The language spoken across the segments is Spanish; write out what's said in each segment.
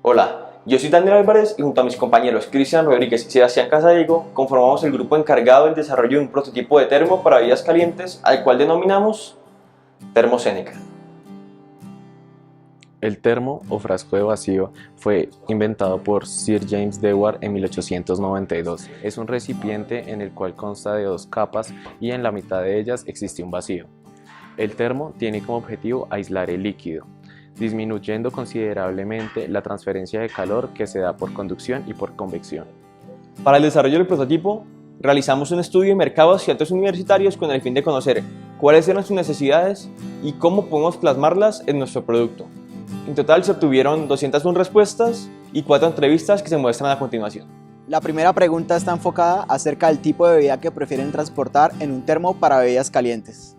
Hola, yo soy Daniel Álvarez y junto a mis compañeros Cristian Rodríguez y Sebastián Casadiego conformamos el grupo encargado del desarrollo de un prototipo de termo para bebidas calientes al cual denominamos Termo Seneca. El termo o frasco de vacío fue inventado por Sir James Dewar en 1892. Es un recipiente en el cual consta de dos capas y en la mitad de ellas existe un vacío. El termo tiene como objetivo aislar el líquido, disminuyendo considerablemente la transferencia de calor que se da por conducción y por convección. Para el desarrollo del prototipo, realizamos un estudio de mercados y datos universitarios con el fin de conocer cuáles eran sus necesidades y cómo podemos plasmarlas en nuestro producto. En total se obtuvieron 201 respuestas y 4 entrevistas que se muestran a continuación. La primera pregunta está enfocada acerca del tipo de bebida que prefieren transportar en un termo para bebidas calientes.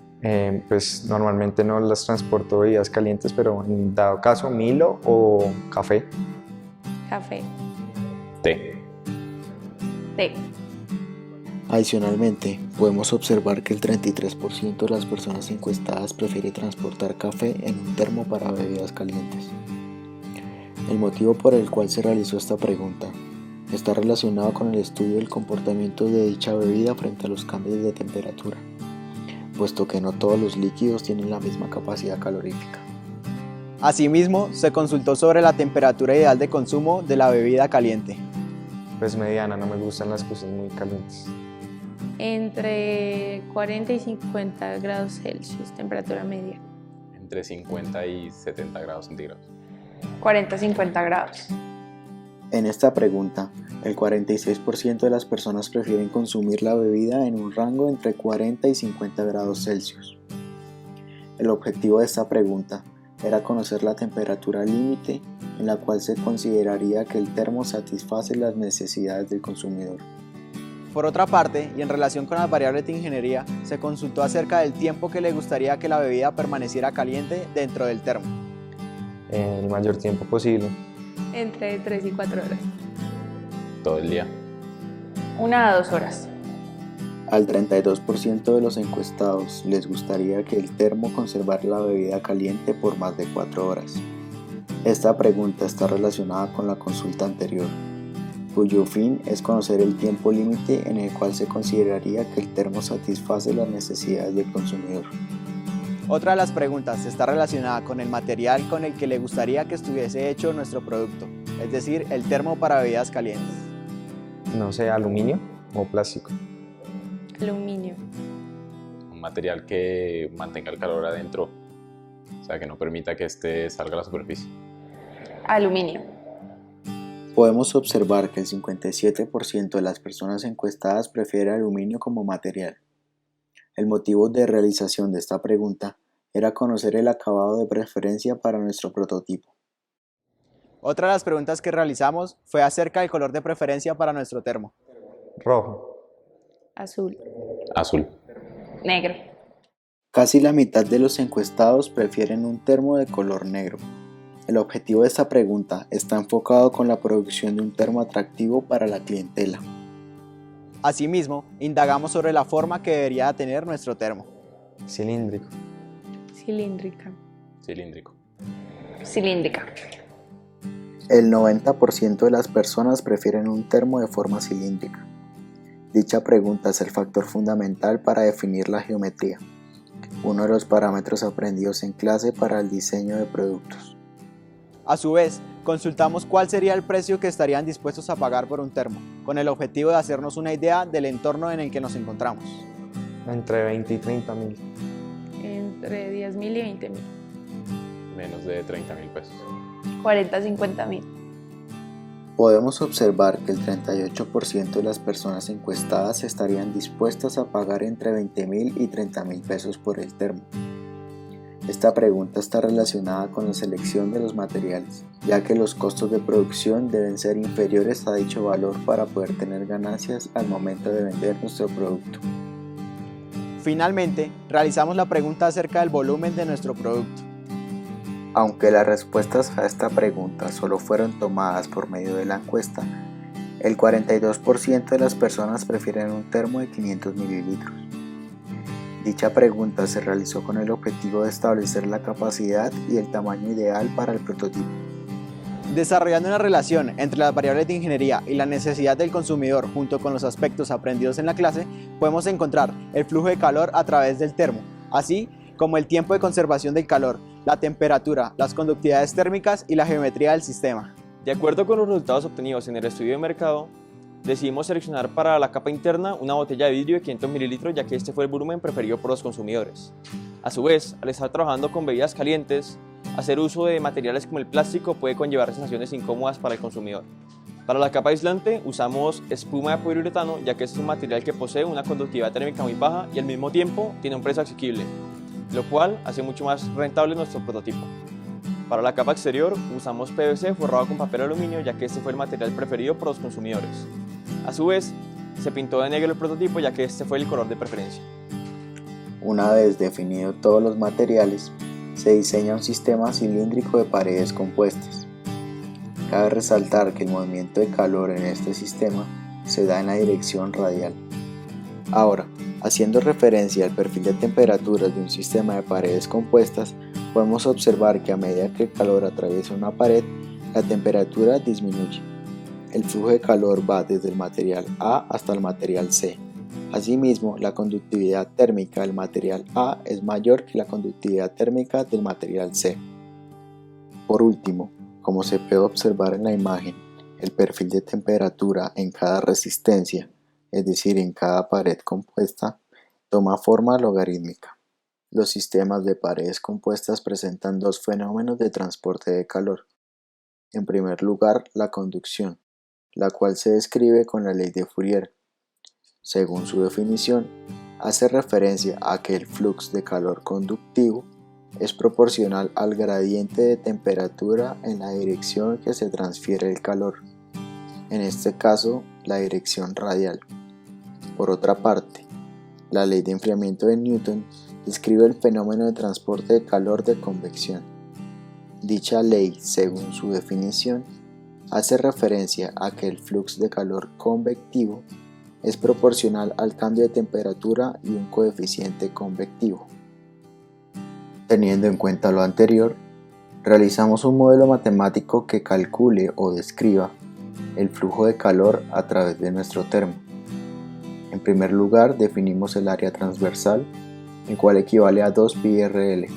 Pues normalmente no las transporto bebidas calientes, pero en dado caso Milo o café. Café. Té. Té. Adicionalmente, podemos observar que el 33% de las personas encuestadas prefiere transportar café en un termo para bebidas calientes. El motivo por el cual se realizó esta pregunta está relacionado con el estudio del comportamiento de dicha bebida frente a los cambios de temperatura, puesto que no todos los líquidos tienen la misma capacidad calorífica. Asimismo, se consultó sobre la temperatura ideal de consumo de la bebida caliente. Pues mediana, no me gustan las cosas muy calientes. Entre 40 y 50 grados Celsius, temperatura media. Entre 50 y 70 grados centígrados. 40 a 50 grados. En esta pregunta, el 46% de las personas prefieren consumir la bebida en un rango entre 40 y 50 grados Celsius. El objetivo de esta pregunta era conocer la temperatura límite en la cual se consideraría que el termo satisface las necesidades del consumidor. Por otra parte, y en relación con las variables de ingeniería, se consultó acerca del tiempo que le gustaría que la bebida permaneciera caliente dentro del termo. El mayor tiempo posible. Entre 3 y 4 horas. Todo el día. 1 a 2 horas. Al 32% de los encuestados les gustaría que el termo conservara la bebida caliente por más de 4 horas. Esta pregunta está relacionada con la consulta anterior, cuyo fin es conocer el tiempo límite en el cual se consideraría que el termo satisface las necesidades del consumidor. Otra de las preguntas está relacionada con el material con el que le gustaría que estuviese hecho nuestro producto, es decir, el termo para bebidas calientes. No sé, aluminio o plástico. Aluminio. Un material que mantenga el calor adentro, o sea, que no permita que este salga a la superficie. Aluminio. Podemos observar que el 57% de las personas encuestadas prefiere aluminio como material. El motivo de realización de esta pregunta era conocer el acabado de preferencia para nuestro prototipo. Otra de las preguntas que realizamos fue acerca del color de preferencia para nuestro termo. Rojo. Azul. Azul. Negro. Casi la mitad de los encuestados prefieren un termo de color negro. El objetivo de esta pregunta está enfocado con la producción de un termo atractivo para la clientela. Asimismo, indagamos sobre la forma que debería tener nuestro termo. Cilíndrico. Cilíndrica. Cilíndrico. Cilíndrica. El 90% de las personas prefieren un termo de forma cilíndrica. Dicha pregunta es el factor fundamental para definir la geometría, uno de los parámetros aprendidos en clase para el diseño de productos. A su vez, consultamos cuál sería el precio que estarían dispuestos a pagar por un termo, con el objetivo de hacernos una idea del entorno en el que nos encontramos. Entre 20 y 30 mil. Entre 10.000 y 20.000. Menos de 30.000 pesos. 40 a 50.000. Podemos observar que el 38% de las personas encuestadas estarían dispuestas a pagar entre 20.000 y 30.000 pesos por el termo. Esta pregunta está relacionada con la selección de los materiales, ya que los costos de producción deben ser inferiores a dicho valor para poder tener ganancias al momento de vender nuestro producto. Finalmente, realizamos la pregunta acerca del volumen de nuestro producto. Aunque las respuestas a esta pregunta solo fueron tomadas por medio de la encuesta, el 42% de las personas prefieren un termo de 500 mililitros. Dicha pregunta se realizó con el objetivo de establecer la capacidad y el tamaño ideal para el prototipo. Desarrollando una relación entre las variables de ingeniería y la necesidad del consumidor junto con los aspectos aprendidos en la clase, podemos encontrar el flujo de calor a través del termo, así como el tiempo de conservación del calor, la temperatura, las conductividades térmicas y la geometría del sistema. De acuerdo con los resultados obtenidos en el estudio de mercado, decidimos seleccionar para la capa interna una botella de vidrio de 500 mililitros, ya que este fue el volumen preferido por los consumidores. A su vez, al estar trabajando con bebidas calientes, hacer uso de materiales como el plástico puede conllevar sensaciones incómodas para el consumidor. Para la capa aislante usamos espuma de poliuretano, ya que es un material que posee una conductividad térmica muy baja y al mismo tiempo tiene un precio asequible, lo cual hace mucho más rentable nuestro prototipo. Para la capa exterior usamos PVC forrado con papel aluminio, ya que este fue el material preferido por los consumidores. A su vez, se pintó de negro el prototipo, ya que este fue el color de preferencia. Una vez definido todos los materiales, se diseña un sistema cilíndrico de paredes compuestas. Cabe resaltar que el movimiento de calor en este sistema se da en la dirección radial. Ahora, haciendo referencia al perfil de temperaturas de un sistema de paredes compuestas, podemos observar que a medida que el calor atraviesa una pared, la temperatura disminuye. El flujo de calor va desde el material A hasta el material C. Asimismo, la conductividad térmica del material A es mayor que la conductividad térmica del material C. Por último, como se puede observar en la imagen, el perfil de temperatura en cada resistencia, es decir, en cada pared compuesta, toma forma logarítmica. Los sistemas de paredes compuestas presentan dos fenómenos de transporte de calor. En primer lugar, la conducción, la cual se describe con la ley de Fourier. Según su definición, hace referencia a que el flux de calor conductivo es proporcional al gradiente de temperatura en la dirección que se transfiere el calor, en este caso la dirección radial. Por otra parte, la ley de enfriamiento de Newton describe el fenómeno de transporte de calor de convección. Dicha ley, según su definición, hace referencia a que el flux de calor convectivo es proporcional al cambio de temperatura y un coeficiente convectivo. Teniendo en cuenta lo anterior, realizamos un modelo matemático que calcule o describa el flujo de calor a través de nuestro termo. En primer lugar, definimos el área transversal, el cual equivale a 2 pi RL,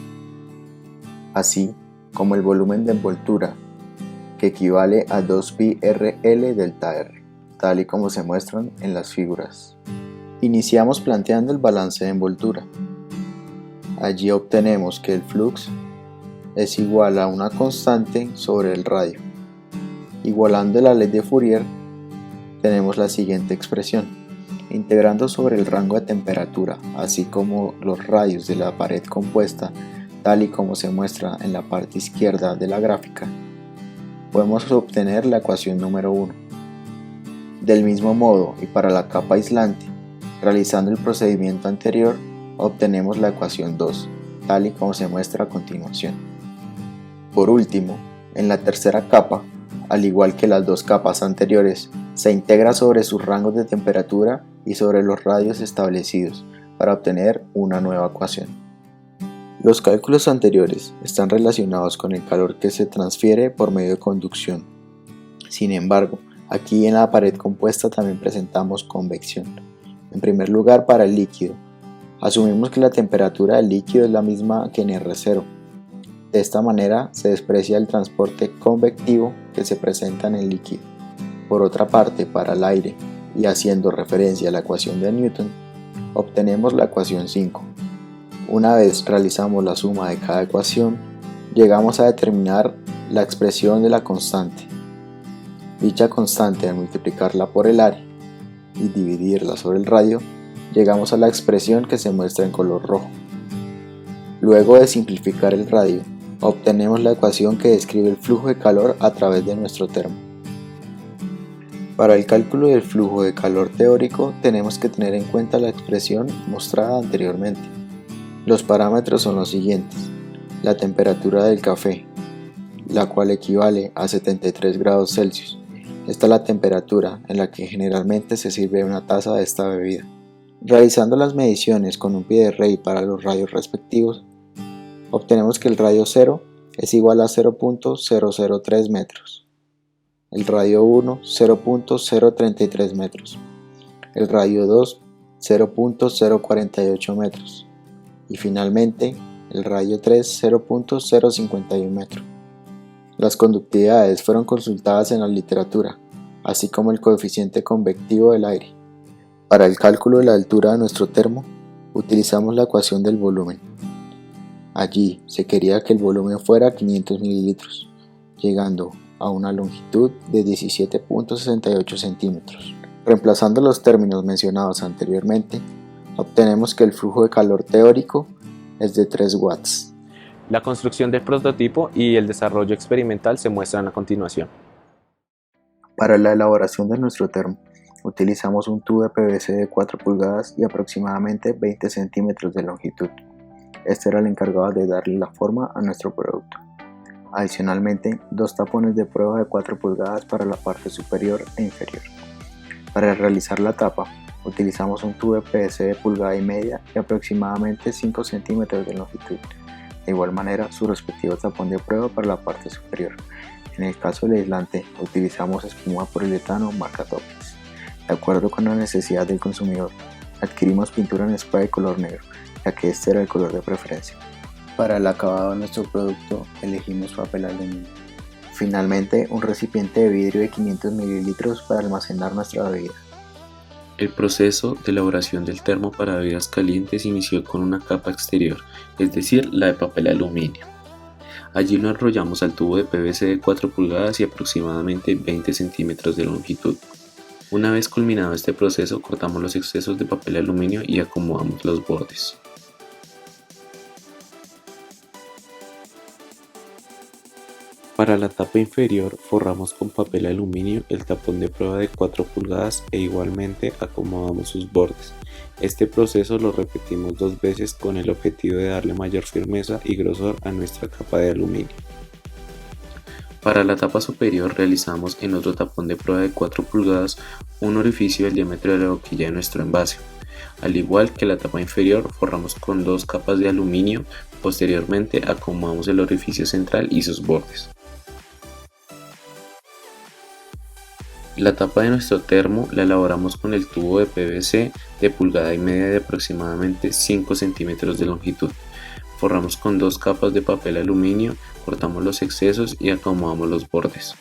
así como el volumen de envoltura, que equivale a 2 pi RL delta R, tal y como se muestran en las figuras. Iniciamos planteando el balance de envoltura. Allí obtenemos que el flux es igual a una constante sobre el radio. Igualando la ley de Fourier, tenemos la siguiente expresión. Integrando sobre el rango de temperatura, así como los radios de la pared compuesta, tal y como se muestra en la parte izquierda de la gráfica, podemos obtener la ecuación número 1. Del mismo modo, y para la capa aislante, realizando el procedimiento anterior, obtenemos la ecuación 2, tal y como se muestra a continuación. Por último, en la tercera capa, al igual que las dos capas anteriores, se integra sobre sus rangos de temperatura y sobre los radios establecidos para obtener una nueva ecuación. Los cálculos anteriores están relacionados con el calor que se transfiere por medio de conducción. Sin embargo, aquí en la pared compuesta también presentamos convección. En primer lugar, para el líquido, asumimos que la temperatura del líquido es la misma que en R0. De esta manera se desprecia el transporte convectivo que se presenta en el líquido. Por otra parte, para el aire, y haciendo referencia a la ecuación de Newton, obtenemos la ecuación 5. Una vez realizamos la suma de cada ecuación, llegamos a determinar la expresión de la constante. Dicha constante, al multiplicarla por el área y dividirla sobre el radio, llegamos a la expresión que se muestra en color rojo. Luego de simplificar el radio, obtenemos la ecuación que describe el flujo de calor a través de nuestro termo. Para el cálculo del flujo de calor teórico tenemos que tener en cuenta la expresión mostrada anteriormente. Los parámetros son los siguientes: la temperatura del café, la cual equivale a 73 grados Celsius. Esta es la temperatura en la que generalmente se sirve una taza de esta bebida. Realizando las mediciones con un pie de rey para los radios respectivos, obtenemos que el radio 0 es igual a 0.003 metros. el radio 1 0.033 metros, el radio 2 0.048 metros y finalmente el radio 3 0.051 metros. Las conductividades fueron consultadas en la literatura, así como el coeficiente convectivo del aire. Para el cálculo de la altura de nuestro termo, utilizamos la ecuación del volumen. Allí se quería que el volumen fuera 500 mililitros, llegando a una longitud de 17.68 centímetros. Reemplazando los términos mencionados anteriormente, obtenemos que el flujo de calor teórico es de 3 watts. La construcción del prototipo y el desarrollo experimental se muestran a continuación. Para la elaboración de nuestro termo, utilizamos un tubo de PVC de 4 pulgadas y aproximadamente 20 centímetros de longitud. Este era el encargado de darle la forma a nuestro producto. Adicionalmente, 2 tapones de prueba de 4 pulgadas para la parte superior e inferior. Para realizar la tapa, utilizamos un tubo de PVC de pulgada y media y aproximadamente 5 centímetros de longitud. De igual manera, su respectivo tapón de prueba para la parte superior. En el caso del aislante, utilizamos espuma poliuretano marca Toplex. De acuerdo con la necesidad del consumidor, adquirimos pintura en spray de color negro, ya que este era el color de preferencia. Para el acabado de nuestro producto, elegimos papel aluminio. Finalmente, un recipiente de vidrio de 500 mililitros para almacenar nuestra bebida. El proceso de elaboración del termo para bebidas calientes inició con una capa exterior, es decir, la de papel aluminio. Allí lo enrollamos al tubo de PVC de 4 pulgadas y aproximadamente 20 centímetros de longitud. Una vez culminado este proceso, cortamos los excesos de papel aluminio y acomodamos los bordes. Para la tapa inferior forramos con papel aluminio el tapón de prueba de 4 pulgadas e igualmente acomodamos sus bordes. Este proceso lo repetimos 2 veces con el objetivo de darle mayor firmeza y grosor a nuestra capa de aluminio. Para la tapa superior realizamos en otro tapón de prueba de 4 pulgadas un orificio del diámetro de la boquilla de nuestro envase. Al igual que la tapa inferior, forramos con 2 capas de aluminio, posteriormente acomodamos el orificio central y sus bordes. La tapa de nuestro termo la elaboramos con el tubo de PVC de pulgada y media de aproximadamente 5 centímetros de longitud. Forramos con 2 capas de papel aluminio, cortamos los excesos y acomodamos los bordes.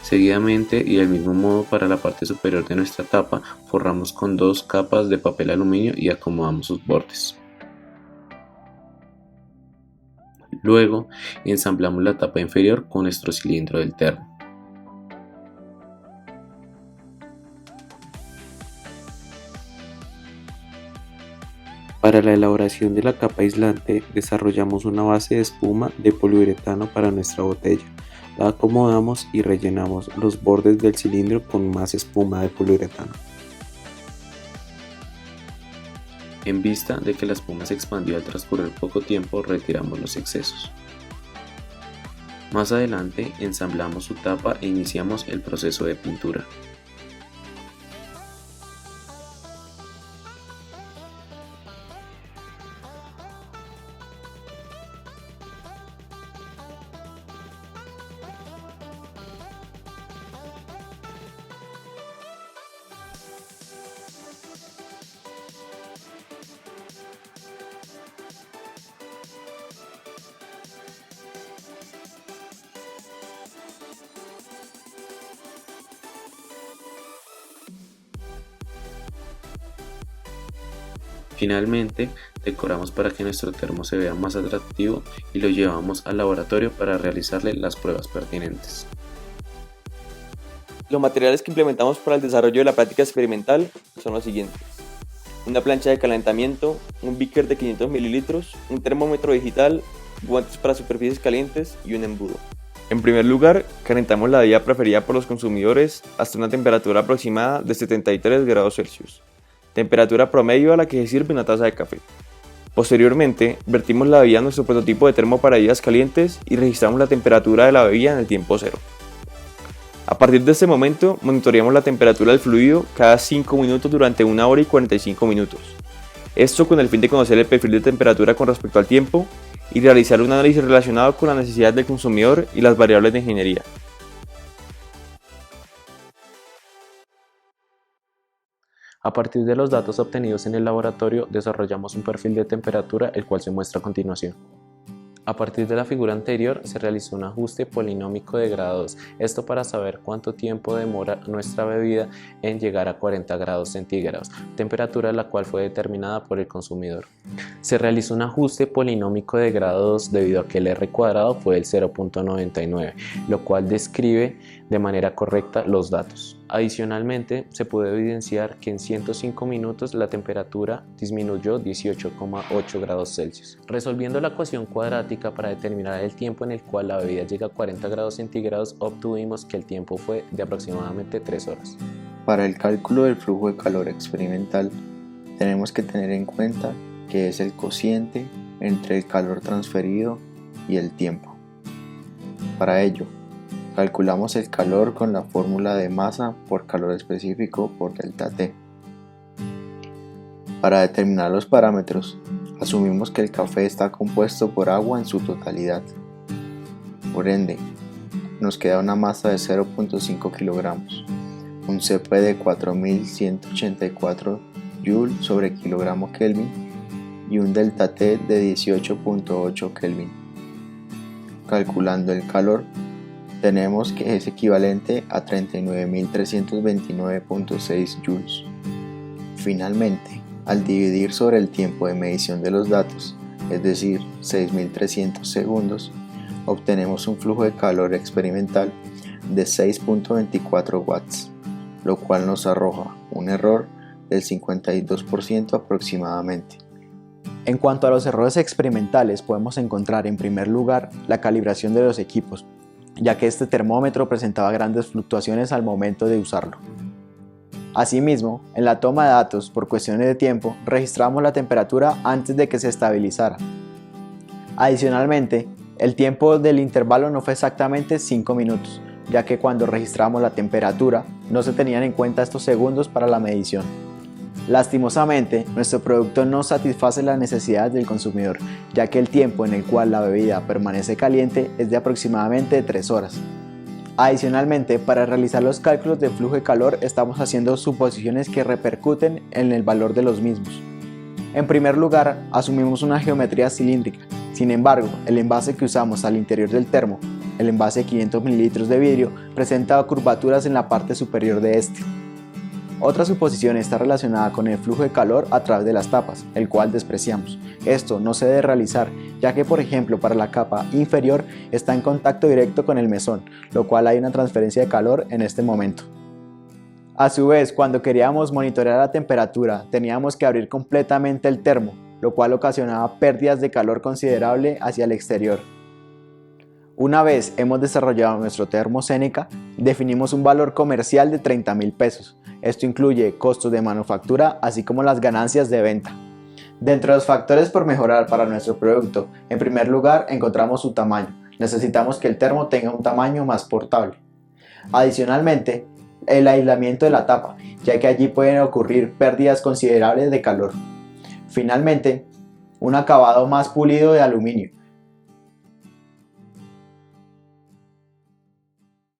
Seguidamente y del mismo modo para la parte superior de nuestra tapa, forramos con 2 capas de papel aluminio y acomodamos sus bordes. Luego ensamblamos la tapa inferior con nuestro cilindro del termo. Para la elaboración de la capa aislante desarrollamos una base de espuma de poliuretano para nuestra botella. La acomodamos y rellenamos los bordes del cilindro con más espuma de poliuretano. En vista de que la espuma se expandió al transcurrir poco tiempo, retiramos los excesos. Más adelante ensamblamos su tapa e iniciamos el proceso de pintura. Finalmente, decoramos para que nuestro termo se vea más atractivo y lo llevamos al laboratorio para realizarle las pruebas pertinentes. Los materiales que implementamos para el desarrollo de la práctica experimental son los siguientes: una plancha de calentamiento, un beaker de 500 mililitros, un termómetro digital, guantes para superficies calientes y un embudo. En primer lugar, calentamos la bebida preferida por los consumidores hasta una temperatura aproximada de 73 grados Celsius, temperatura promedio a la que se sirve una taza de café. Posteriormente, vertimos la bebida en nuestro prototipo de termo para bebidas calientes y registramos la temperatura de la bebida en el tiempo cero. A partir de este momento, monitoreamos la temperatura del fluido cada 5 minutos durante 1 hora y 45 minutos. Esto con el fin de conocer el perfil de temperatura con respecto al tiempo y realizar un análisis relacionado con las necesidades del consumidor y las variables de ingeniería. A partir de los datos obtenidos en el laboratorio, desarrollamos un perfil de temperatura, el cual se muestra a continuación. A partir de la figura anterior, se realizó un ajuste polinómico de grados, esto para saber cuánto tiempo demora nuestra bebida en llegar a 40 grados centígrados, temperatura la cual fue determinada por el consumidor. Se realizó un ajuste polinómico de grados debido a que el R cuadrado fue el 0.99, lo cual describe de manera correcta los datos. Adicionalmente, se pudo evidenciar que en 105 minutos la temperatura disminuyó 18,8 grados Celsius. Resolviendo la ecuación cuadrática para determinar el tiempo en el cual la bebida llega a 40 grados centígrados, obtuvimos que el tiempo fue de aproximadamente 3 horas. Para el cálculo del flujo de calor experimental, tenemos que tener en cuenta que es el cociente entre el calor transferido y el tiempo. Para ello, calculamos el calor con la fórmula de masa por calor específico por delta T. Para determinar los parámetros, asumimos que el café está compuesto por agua en su totalidad. Por ende, nos queda una masa de 0.5 kilogramos, un CP de 4184 Joule sobre kilogramo Kelvin y un delta T de 18.8 Kelvin. Calculando el calor, tenemos que es equivalente a 39.329.6 joules. Finalmente, al dividir sobre el tiempo de medición de los datos, es decir, 6.300 segundos, obtenemos un flujo de calor experimental de 6.24 watts, lo cual nos arroja un error del 52% aproximadamente. En cuanto a los errores experimentales, podemos encontrar en primer lugar la calibración de los equipos, ya que este termómetro presentaba grandes fluctuaciones al momento de usarlo. Asimismo, en la toma de datos por cuestiones de tiempo, registramos la temperatura antes de que se estabilizara. Adicionalmente, el tiempo del intervalo no fue exactamente 5 minutos, ya que cuando registramos la temperatura no se tenían en cuenta estos segundos para la medición. Lastimosamente, nuestro producto no satisface las necesidades del consumidor, ya que el tiempo en el cual la bebida permanece caliente es de aproximadamente 3 horas. Adicionalmente, para realizar los cálculos del flujo de calor estamos haciendo suposiciones que repercuten en el valor de los mismos. En primer lugar, asumimos una geometría cilíndrica. Sin embargo, el envase que usamos al interior del termo, el envase de 500 ml de vidrio, presenta curvaturas en la parte superior de este. Otra suposición está relacionada con el flujo de calor a través de las tapas, el cual despreciamos. Esto no se debe realizar, ya que por ejemplo para la capa inferior está en contacto directo con el mesón, lo cual hay una transferencia de calor en este momento. A su vez, cuando queríamos monitorear la temperatura, teníamos que abrir completamente el termo, lo cual ocasionaba pérdidas de calor considerable hacia el exterior. Una vez hemos desarrollado nuestro termo Seneca, definimos un valor comercial de 30.000 pesos. Esto incluye costos de manufactura, así como las ganancias de venta. Dentro de los factores por mejorar para nuestro producto, en primer lugar encontramos su tamaño. Necesitamos que el termo tenga un tamaño más portable. Adicionalmente, el aislamiento de la tapa, ya que allí pueden ocurrir pérdidas considerables de calor. Finalmente, un acabado más pulido de aluminio,